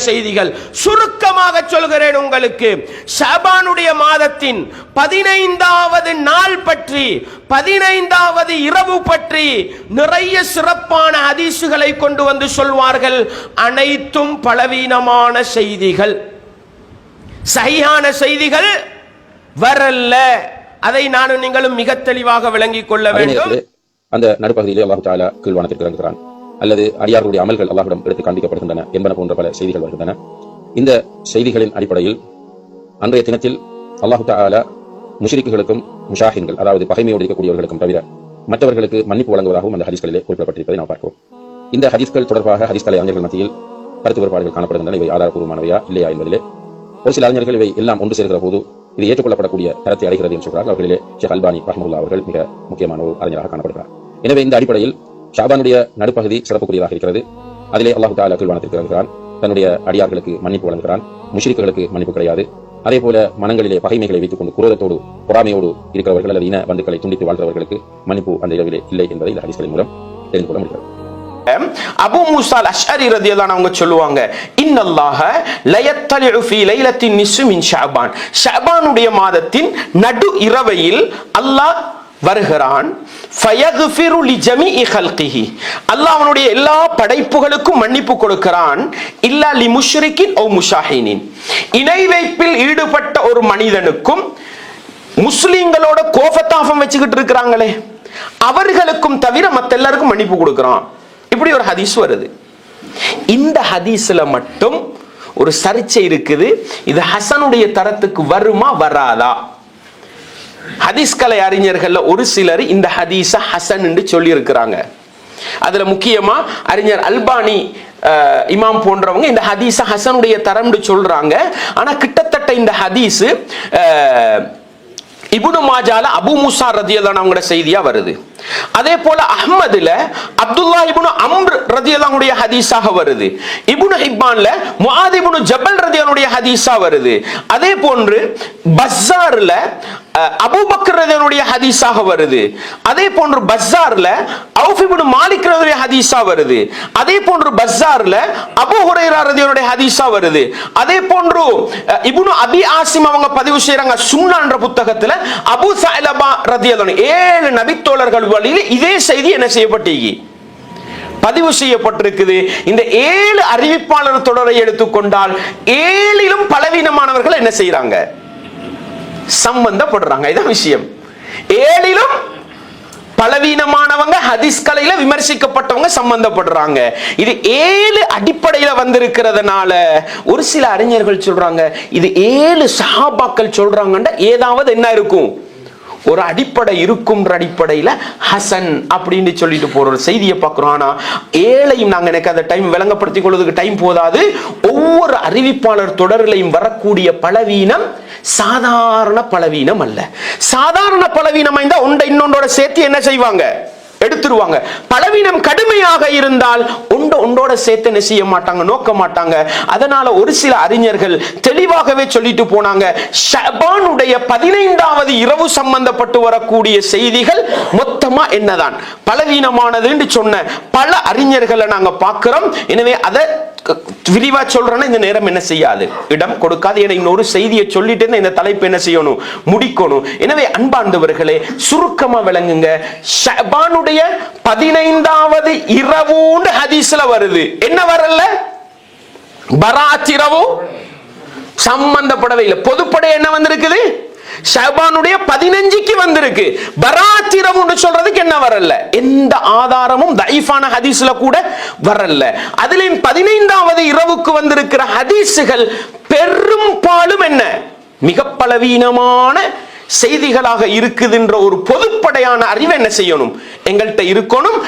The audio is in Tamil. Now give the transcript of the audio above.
செய்திகள் சுருக்கமாக சொல்கிறேன் உங்களுக்கு. ஷாபானுடைய மாதத்தின் 15வது நாள் பற்றி, 15வது இரவு பற்றி நிறைய சிறப்பான ஹதீசுகளை கொண்டு வந்து சொல்வார்கள். அனைத்தும் பலவீனமான செய்திகள், சஹீஹான செய்திகள் வரல்ல. அதை நானும் நீங்களும் மிக தெளிவாக விளங்கிக் கொள்ள வேண்டும். அந்த நடுப்பகுதியிலே அல்லாஹ் தஆலா கீழ்வானத்திற்கு இறங்குகிறான், அல்லது அடியார்களுடைய அமல்கள் அல்லாஹ்விடம் எடுத்து காண்பிக்கப்படுகின்றன என்பன போன்ற பல செய்திகள் வருகின்றன. இந்த செய்திகளின் அடிப்படையில் அன்றைய தினத்தில் அல்லாஹ் தஆலா முஷ்ரிக்குகளுக்கும் முஷாஹின்கள், அதாவது பகைமையோடு இருக்கக்கூடியவர்களுக்கும் தவிர மற்றவர்களுக்கு மன்னிப்பு வழங்குவதாகவும் அந்த ஹதீஸ்களிலே குறிப்பிடப்பட்டிருப்பதை நாம் பார்க்கிறோம். இந்த ஹதீஸ்கள் தொடர்பாக ஹதீஸ்களை அறிஞர்கள் மத்தியில் கருத்து வேறுபாடுகள் காணப்படுகின்றன. இவை ஆதாரப்பூர்வமானவையா இல்லையா என்பதிலே ஒரு சில அறிஞர்கள் இவை எல்லாம் ஒன்று சேர்கிற போது இது ஏற்றுக்கொள்ளப்படக்கூடிய தரத்தை அடைகிறது என்று சொல்கிறார்கள். அவர்களிலே ஷேக் அல்பானி ரஹ்மத்துல்லாஹி அவர்கள் மிக முக்கியமான ஒரு அறிஞராக காணப்படுகிறார். எனவே இந்த அடிப்படையில் ஷாபானுடைய நடுப்பகுதி சிறப்புக்குரியதாக இருக்கிறது. அதிலே அல்லாஹ் தஆலா கீழ்வானத்திற்கு இறங்குகிறான், தன்னுடைய அடியார்களுக்கு மன்னிப்பு வழங்குகிறான். முஷ்ரிக்குகளுக்கு மன்னிப்பு கிடையாது. அதே போல மனங்களிலே பகைமைகளை வைத்துக் கொண்டு குரோதத்தோடு பொறாமையோடு இருக்கிறவர்கள் அல்லது இன பந்துக்களை துண்டித்து வாழ்கிறவர்களுக்கு மன்னிப்பு அந்த இரவிலே இல்லை என்பதை இந்த ஹதீஸ்களின் மூலம் தெரிந்து கொள்ள முடிகிறது. அபூ மூஸா அல்-அஷ்அரி ரலியல்லாஹு அன்ஹு சொல்லுவாங்க, இன்னல்லாஹ லயத்தலிஉ ஃபீ லைலத்தின் நிஸ்ஃபி மின் ஷஅபான். ஷஅபானுடைய மாதத்தின் நடு இரவையில் அல்லாஹ் வருகிறான். ஃபயக்ஃபிரு லிஜமீஇ ஹல்கிஹி, அல்லாஹ் அவனுடைய எல்லா படைப்புகளுக்கும் மன்னிப்பு கொடுக்கிறான். இல்லா லிமுஷ்ரிகின் அவ் முஷாஹினின், இணை வைப்பில் ஈடுபட்ட ஒரு மனிதனுக்கும் முஸ்லிம்களோட கோபத்தாபம் வச்சுக்கிட்டு இருக்கிறாங்களே அவர்களுக்கும் தவிர மற்ற எல்லாருக்கும் மன்னிப்பு கொடுக்கிறான். இப்படி ஒரு ஹதீஸ் வருது. இந்த ஹதீஸ்ல மட்டும் ஒரு சர்ச்சை இருக்குது. இது ஹசனுடைய தரத்துக்கு வருமா வராதா? ஹதீஸ் கலை அறிஞர்கள் ஒரு சிலர் இந்த ஹதீஸ ஹசன் என்று சொல்லி இருக்கிறாங்க. அதுல முக்கியமா அறிஞர் அல்பானி இமாம் போன்றவங்க இந்த ஹதீஸ ஹசனுடைய தரம் சொல்றாங்க. ஆனா கிட்டத்தட்ட இந்த ஹதீஸ் இப்னு மாஜால அபூ மூஸா ரலியல்லாஹு அன்ஹுவோட செய்தியா வருது. அதே போல அஹ்மதுல அப்துல்லாஹ் இப்னு அம்ர் ரலியல்லாஹு அன்ஹுடைய ஹதீஸாக வருது. இப்னு ஹிப்பான்ல முஆத் இப்னு ஜபல் ரலியல்லாஹு அன்ஹுடைய ஹதீஸா வருது. அதே போன்று பஸ்ஸார்ல அபூபக்கர் ரலியல்லாஹு அன்ஹுடைய ஹதீஸாக வருது. அதே போன்று பஸ்ஸார்ல அவுஃப் இப்னு மாலிக் ரலியல்லாஹு அன்ஹுடைய ஹதீஸா வருது. அதே போன்று பஸ்ஸார்ல அபூ ஹுரைரா ரலியல்லாஹு அன்ஹுடைய ஹதீஸா வருது. அதே போன்று இப்னு அபி ஆசிம் அவங்க பதிவு செய்றாங்க சுன்னான்ற புத்தகத்துல அபூ ஸஅலபா ரலியல்லாஹு அன்ஹு 7 நபித்தோழர்கள் வழியில் இதே செய்தி என்ன செய்யப்பட்டீங்க பதிவு செய்யப்பட்டிருக்குது. இந்த 7 அறிவிப்பாளர் தொடரை எடுத்துக்கொண்டால் 7லும் பலவீனமானவர்கள் என்ன செய்யறாங்க, சம்பந்தப்படுறாங்க. இதான் விஷயம். 7லும் பலவீனமானவங்க, ஹதீஸ் கலையில விமர்சிக்கப்பட்டவங்க சம்பந்தப்படுறாங்க. இது 7 அடிப்படையில வந்திருக்கிறதுனால ஒரு சில அறிஞர்கள் சொல்றாங்க இது 7 சஹாபாக்கள் சொல்றாங்கன்ற ஏதாவது என்ன இருக்கும், ஒரு அடிப்படை இருக்கும். அடிப்படையில ஹசன் அப்படின்னு சொல்லிட்டு போற ஒரு செய்தியை பார்க்கிறோம். ஆனா 7ஐயும் நாங்க எனக்கு அந்த டைம் விளங்கப்படுத்திக் கொள்வதற்கு டைம் போதாது. ஒவ்வொரு அறிவிப்பாளர் தொடரிலையும் வரக்கூடிய பலவீனம் சாதாரண பலவீனம் அல்ல. சாதாரண பலவீனம் இருந்தா இன்னொன்றோட சேர்த்து என்ன செய்வாங்க, எடுத்துருவாங்க. பலவீனம் கடுமையாக இருந்தால் ஒன்றோட சேர்த்து என்ன செய்ய மாட்டாங்க, நோக்க மாட்டாங்க. அதனால ஒரு சில அறிஞர்கள் தெளிவாகவே சொல்லிட்டு போனாங்க, ஷஅபானுடைய 15வது இரவு சம்பந்தப்பட்டு வரக்கூடிய செய்திகள் மொத்தமா என்னதான் பலவீனமானது என்று சொன்ன பல அறிஞர்களை நாங்க பார்க்கிறோம். எனவே அதை விரிவா சொல்றேன்னா இந்த நேரம் என்ன செய்யாது, இடம் கொடுக்காது. என இன்னொரு செய்தியை சொல்லிட்டு இந்த தலைப்பு என்ன செய்யணும், முடிக்கணும். எனவே அன்பார்ந்தவர்களே சுருக்கமா விளங்குங்க. ஷஅபானுடைய 15வது இரவுன்னு ஹதீஸ்ல வருது. என்ன வரல, பராத் இரவு சம்பந்தப்படவே இல்லை. பொதுப்படை என்ன வந்திருக்குது, ஷஅபானுடைய 15க்கு வந்திருக்கு. பராத் இரவுன்னு சொல்றதுக்கு என்ன வரல, எந்த ஆதாரமும் தஈஃபான ஹதீஸ்ல கூட வரல. அதிலும் 15வது இரவுக்கு வந்திருக்கிற ஹதீஸ்கள் பெரும்பாலும் என்ன, மிக பலவீனமான செய்திகளாக இருக்குதுன்ற ஒரு பொதுப்படையான அறிவு என்ன செய்யணும், எங்கள்கிட்ட இருக்கணும்.